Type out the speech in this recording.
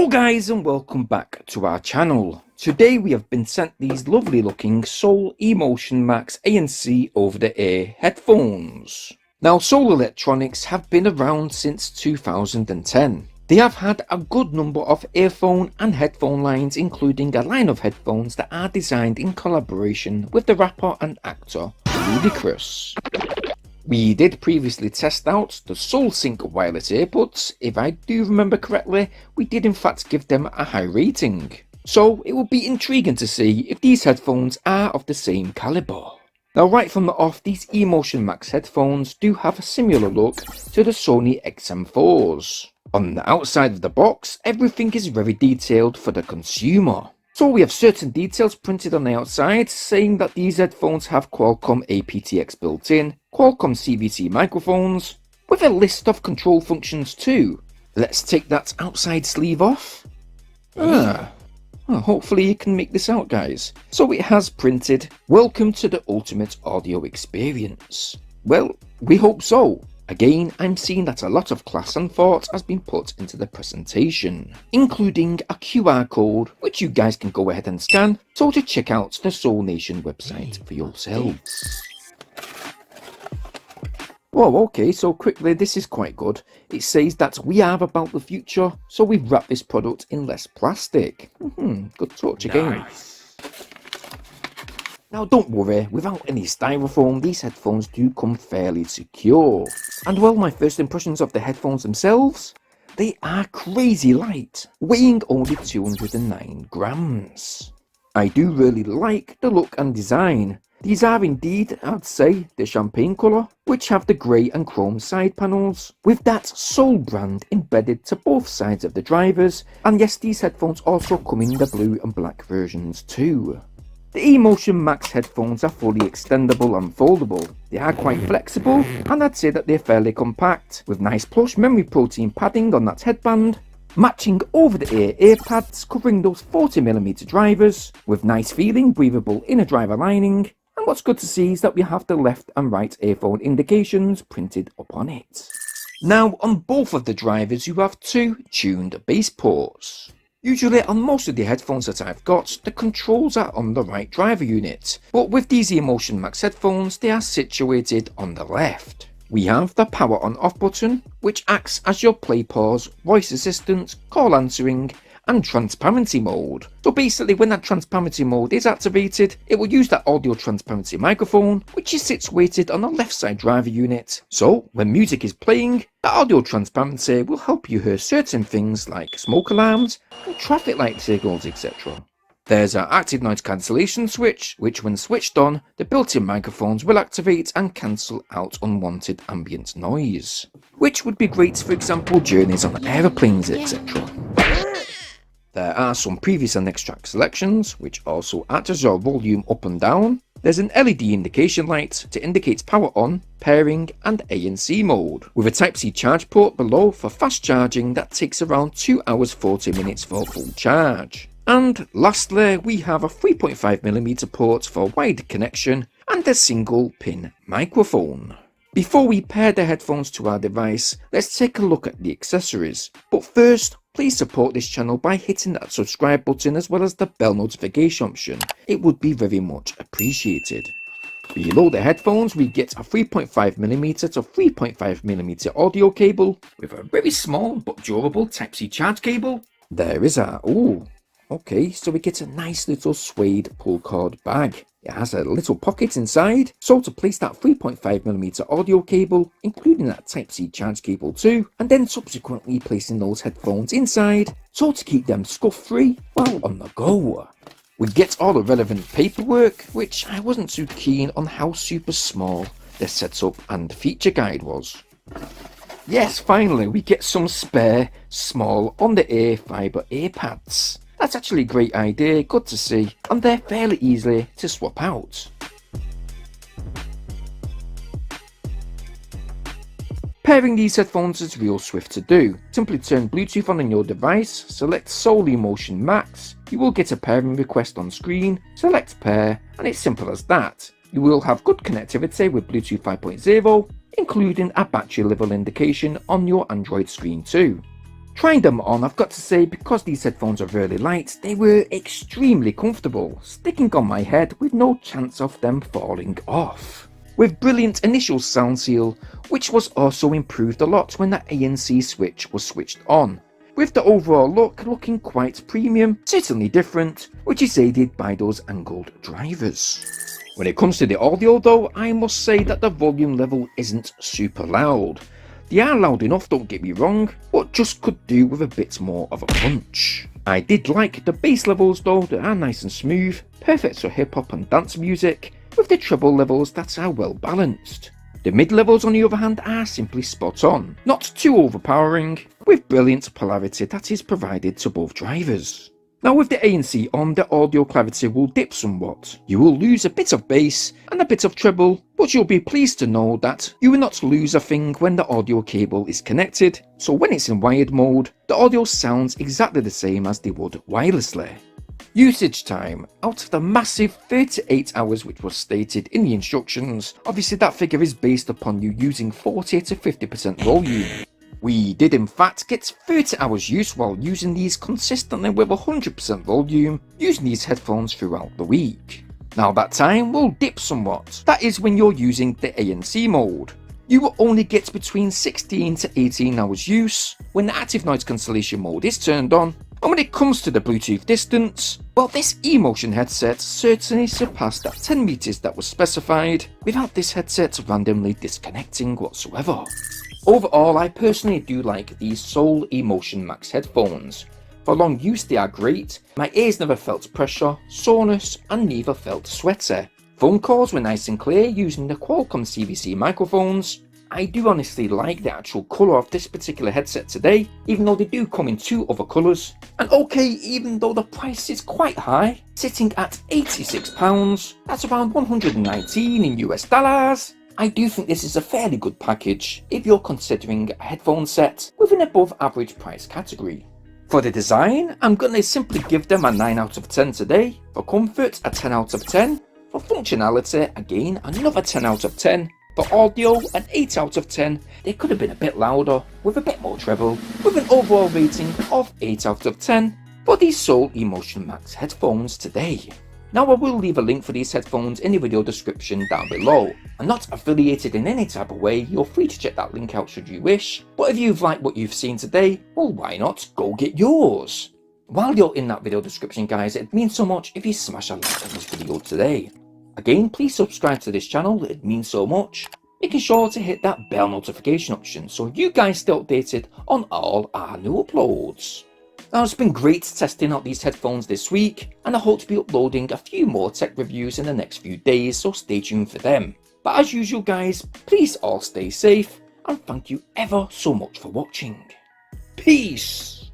Hello guys and welcome back to our channel. Today we have been sent these lovely looking Soul Emotion Max ANC over-the-air headphones. Now Soul Electronics have been around since 2010. They have had a good number of earphone and headphone lines, including a line of headphones that are designed in collaboration with the rapper and actor Ludacris. We did previously test out the SoulSync wireless earbuds. If I do remember correctly, we did in fact give them a high rating. So it will be intriguing to see if these headphones are of the same caliber. Now right from the off, these Emotion Max headphones do have a similar look to the Sony XM4s. On the outside of the box, everything is very detailed for the consumer. So we have certain details printed on the outside saying that these headphones have Qualcomm aptX built in, Qualcomm CVC microphones, with a list of control functions too. Let's take that outside sleeve off. Well, hopefully you can make this out guys. So it has printed, "Welcome to the ultimate audio experience." Well, we hope so. Again, I'm seeing that a lot of class and thought has been put into the presentation, including a QR code which you guys can go ahead and scan, so to check out the soulnation website for yourselves. Whoa, okay, so quickly, this is quite good. It says that we are about the future, so we've wrapped this product in less plastic. Good touch again. Nice. Now don't worry, without any styrofoam, these headphones do come fairly secure. And well, my first impressions of the headphones themselves, they are crazy light, weighing only 209 grams. I do really like the look and design. These are indeed, I'd say, the champagne colour, which have the grey and chrome side panels, with that Soul brand embedded to both sides of the drivers, and yes, these headphones also come in the blue and black versions too. The Emotion Max headphones are fully extendable and foldable. They are quite flexible, and I'd say that they're fairly compact, with nice plush memory protein padding on that headband, matching over-the-ear ear pads covering those 40mm drivers, with nice feeling breathable inner driver lining, and what's good to see is that we have the left and right earphone indications printed upon it. Now on both of the drivers you have two tuned bass ports. Usually on most of the headphones that I've got, the controls are on the right driver unit, but with these Emotion Max headphones they are situated on the left. We have the power on off button, which acts as your play pause, voice assistant, call answering, and transparency mode. So basically when that transparency mode is activated, it will use that audio transparency microphone, which is situated on the left side driver unit. So when music is playing, the audio transparency will help you hear certain things like smoke alarms, and traffic light signals, etc. There's our active noise cancellation switch, which when switched on, the built-in microphones will activate and cancel out unwanted ambient noise, which would be great for example journeys on aeroplanes, etc. There are some previous and next track selections, which also act as your volume up and down. There's an LED indication light to indicate power on, pairing and ANC mode, with a Type-C charge port below for fast charging that takes around 2 hours 40 minutes for full charge. And lastly, we have a 3.5mm port for wide connection and a single pin microphone. Before we pair the headphones to our device, let's take a look at the accessories. But first, please support this channel by hitting that subscribe button as well as the bell notification option. It would be very much appreciated. Below the headphones we get a 3.5mm to 3.5mm audio cable with a very small but durable Type-C charge cable. There is our, okay, so we get a nice little suede pull cord bag. It has a little pocket inside, so to place that 3.5mm audio cable, including that Type-C charge cable too, and then subsequently placing those headphones inside, so to keep them scuff-free while on the go. We get all the relevant paperwork, which I wasn't too keen on how super small the setup and feature guide was. Yes, finally we get some spare, small, on-the-ear fibre ear pads. That's actually a great idea, good to see, and they're fairly easy to swap out. Pairing these headphones is real swift to do. Simply turn Bluetooth on your device, select Soul Emotion Max, you will get a pairing request on screen, select pair, and it's simple as that. You will have good connectivity with Bluetooth 5.0, including a battery level indication on your Android screen too. Trying them on, I've got to say, because these headphones are really light, they were extremely comfortable, sticking on my head with no chance of them falling off. With brilliant initial sound seal, which was also improved a lot when the ANC switch was switched on, with the overall look looking quite premium, certainly different, which is aided by those angled drivers. When it comes to the audio though, I must say that the volume level isn't super loud. They are loud enough, don't get me wrong, but just could do with a bit more of a punch. I did like the bass levels though, that are nice and smooth, perfect for hip hop and dance music, with the treble levels that are well balanced. The mid levels on the other hand are simply spot on, not too overpowering, with brilliant polarity that is provided to both drivers. Now with the ANC on, the audio clarity will dip somewhat. You will lose a bit of bass and a bit of treble, but you'll be pleased to know that you will not lose a thing when the audio cable is connected, so when it's in wired mode, the audio sounds exactly the same as they would wirelessly. Usage time. Out of the massive 38 hours which was stated in the instructions, obviously that figure is based upon you using 40 to 50% volume. We did in fact get 30 hours use while using these consistently with 100% volume, using these headphones throughout the week. Now that time will dip somewhat, that is when you're using the ANC mode. You will only get between 16 to 18 hours use when the active noise cancellation mode is turned on, and when it comes to the Bluetooth distance, well this eMotion headset certainly surpassed that 10 meters that was specified without this headset randomly disconnecting whatsoever. Overall, I personally do like these soulnation Max headphones. For long use they are great, my ears never felt pressure, soreness and neither felt sweaty. Phone calls were nice and clear using the Qualcomm CVC microphones. I do honestly like the actual colour of this particular headset today, even though they do come in two other colours. And okay, even though the price is quite high, sitting at £86, that's around 119 in US dollars. I do think this is a fairly good package if you're considering a headphone set with an above average price category. For the design, I'm going to simply give them a 9 out of 10 today. For comfort, a 10 out of 10. For functionality, again another 10 out of 10. For audio, an 8 out of 10. They could have been a bit louder, with a bit more treble, with an overall rating of 8 out of 10 for these soulnation Max headphones today. Now I will leave a link for these headphones in the video description down below. I'm not affiliated in any type of way, you're free to check that link out should you wish, but if you've liked what you've seen today, well why not go get yours? While you're in that video description guys, it means so much if you smash a like on this video today. Again, please subscribe to this channel, it means so much. Making sure to hit that bell notification option so you guys stay updated on all our new uploads. Now it's been great testing out these headphones this week, and I hope to be uploading a few more tech reviews in the next few days, so stay tuned for them. But as usual guys, please all stay safe, and thank you ever so much for watching. Peace!